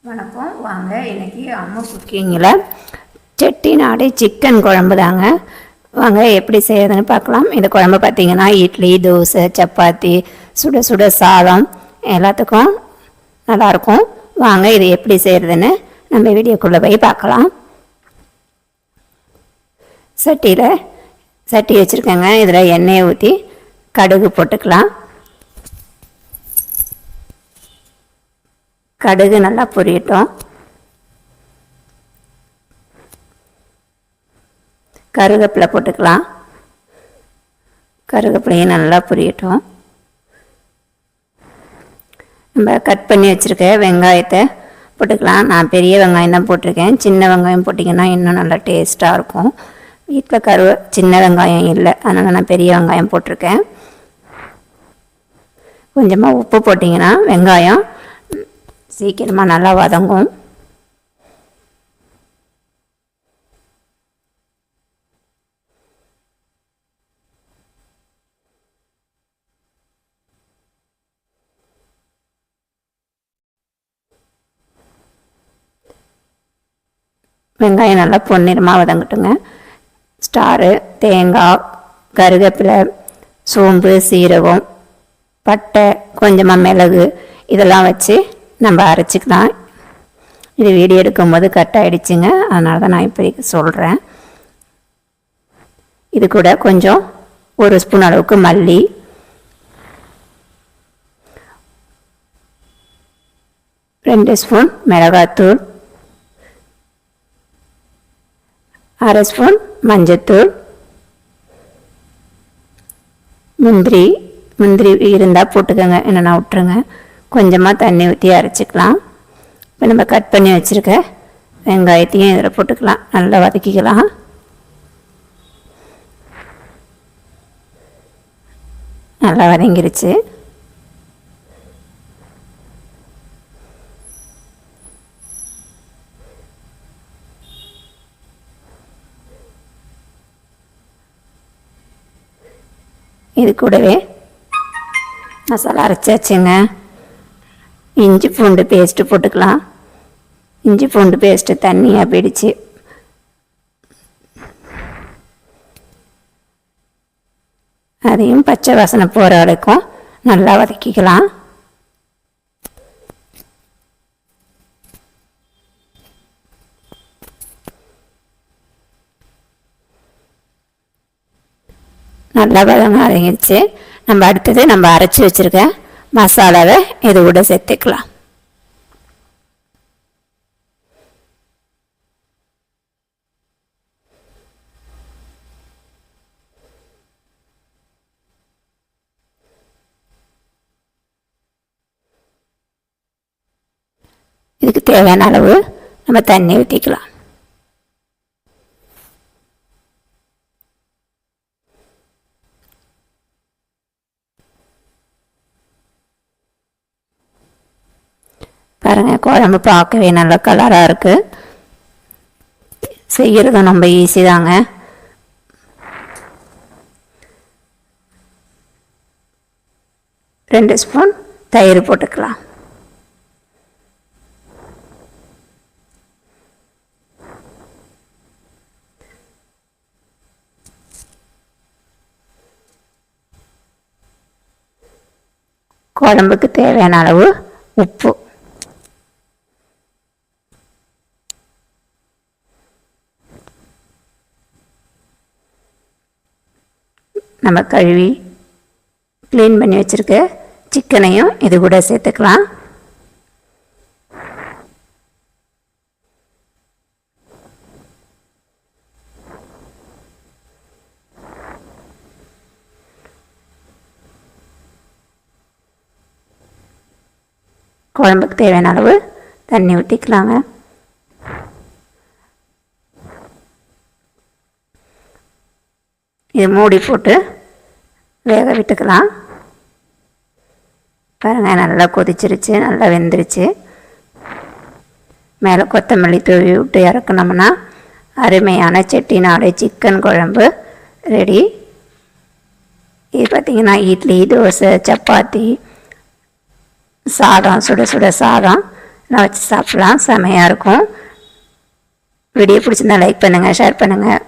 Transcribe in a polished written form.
வணக்கம். வாங்க, இன்றைக்கி அம்மா குக்கிங்கில் செட்டிநாடு சிக்கன் குழம்பு தாங்க. வாங்க எப்படி செய்யறதுன்னு பார்க்கலாம். இந்த குழம்பு பார்த்திங்கன்னா இட்லி, தோசை, சப்பாத்தி, சுட சுட சாதம் எல்லாத்துக்கும் நல்லாயிருக்கும். வாங்க இது எப்படி செய்கிறதுன்னு நம்ம வீடியோக்குள்ளே போய் பார்க்கலாம். சட்டி வச்சுருக்கேங்க. இதில் எண்ணெயை ஊற்றி கடுகு போட்டுக்கலாம். கடுகு நல்லா பொரியட்டும். கருவேப்பிலை போட்டுக்கலாம். கருவேப்பிலையும் நல்லா பொரியட்டும். நம்ம கட் பண்ணி வச்சுருக்க வெங்காயத்தை போட்டுக்கலாம். நான் பெரிய வெங்காயம் தான் போட்டிருக்கேன். சின்ன வெங்காயம் போட்டிங்கன்னா இன்னும் நல்லா டேஸ்ட்டாக இருக்கும். வீட்டில் சின்ன வெங்காயம் இல்லை, அதனால் நான் பெரிய வெங்காயம் போட்டிருக்கேன். கொஞ்சமாக உப்பு போட்டிங்கன்னா வெங்காயம் சீக்கிரமாக நல்லா வதங்கும். வெங்காயம் நல்லா பொன்னிறமாக வதங்கட்டுங்க. ஸ்டாரு, தேங்காய், கருவேப்பிலை, சோம்பு, சீரகம், பட்டை, கொஞ்சமாக மிளகு இதெல்லாம் வச்சு நம்ம அரைச்சிக்கலாம். இது வீடியோ எடுக்கும்போது கட் ஆகிடுச்சிங்க, அதனால தான் நான் இப்போ சொல்கிறேன். இது கூட கொஞ்சம் 1 ஸ்பூன் அளவுக்கு மல்லி, 2 ஸ்பூன் மிளகாத்தூள், 1/2 ஸ்பூன் மஞ்சத்தூள், முந்திரி இருந்தால் போட்டுக்கோங்க, என்னென்னா விட்டுருங்க. கொஞ்சமாக தண்ணி ஊற்றி அரைச்சிக்கலாம். இப்போ நம்ம கட் பண்ணி வச்சுருக்க வெங்காயத்தையும் இதில் போட்டுக்கலாம். நல்லா வதக்கிக்கலாம். நல்லா வதங்கிருச்சு. இது கூடவே மசாலா அரைச்சாச்சுங்க. இஞ்சி பூண்டு பேஸ்ட்டு போட்டுக்கலாம். இஞ்சி பூண்டு பேஸ்ட்டு தண்ணியாக பிடிச்சி அதையும் பச்சை வாசனை போகிற வரைக்கும் நல்லா வதக்கிக்கலாம். நல்லா வதங்கிடுச்சு. நம்ம அடுத்தது நம்ம அரைச்சி வச்சுருக்க மசாலாவை இது கூட சேர்த்துக்கலாம். இதுக்கு தேவையான அளவு நம்ம தண்ணி ஊற்றிக்கலாம். பாருங்கள், குழம்பு பார்க்கவே நல்ல கலராக இருக்குது. செய்கிறதும் ரொம்ப ஈஸி தாங்க. ரெண்டு ஸ்பூன் தயிர் போட்டுக்கலாம். குழம்புக்கு தேவையான அளவு உப்பு, நம்ம கழுவி க்ளீன் பண்ணி வச்சுருக்க சிக்கனையும் இது கூட சேர்த்துக்கலாம். குழம்புக்கு தேவையான அளவு தண்ணி ஊற்றிக்கலாங்க. இது மூடி போட்டு வேக விட்டுக்கலாம். பாருங்கள், நல்லா கொதிச்சிருச்சு, நல்லா வெந்துருச்சு. மேலே கொத்தமல்லி தூவி விட்டு இறக்கணும்னா அருமையான செட்டிநாடு சிக்கன் குழம்பு ரெடி. இது பார்த்திங்கன்னா இட்லி, தோசை, சப்பாத்தி, சாதம், சுட சுட சாதம் நான் வச்சு சாப்பிட்லாம், செமையாக இருக்கும். வீடியோ பிடிச்சிருந்தா லைக் பண்ணுங்கள், ஷேர் பண்ணுங்கள்.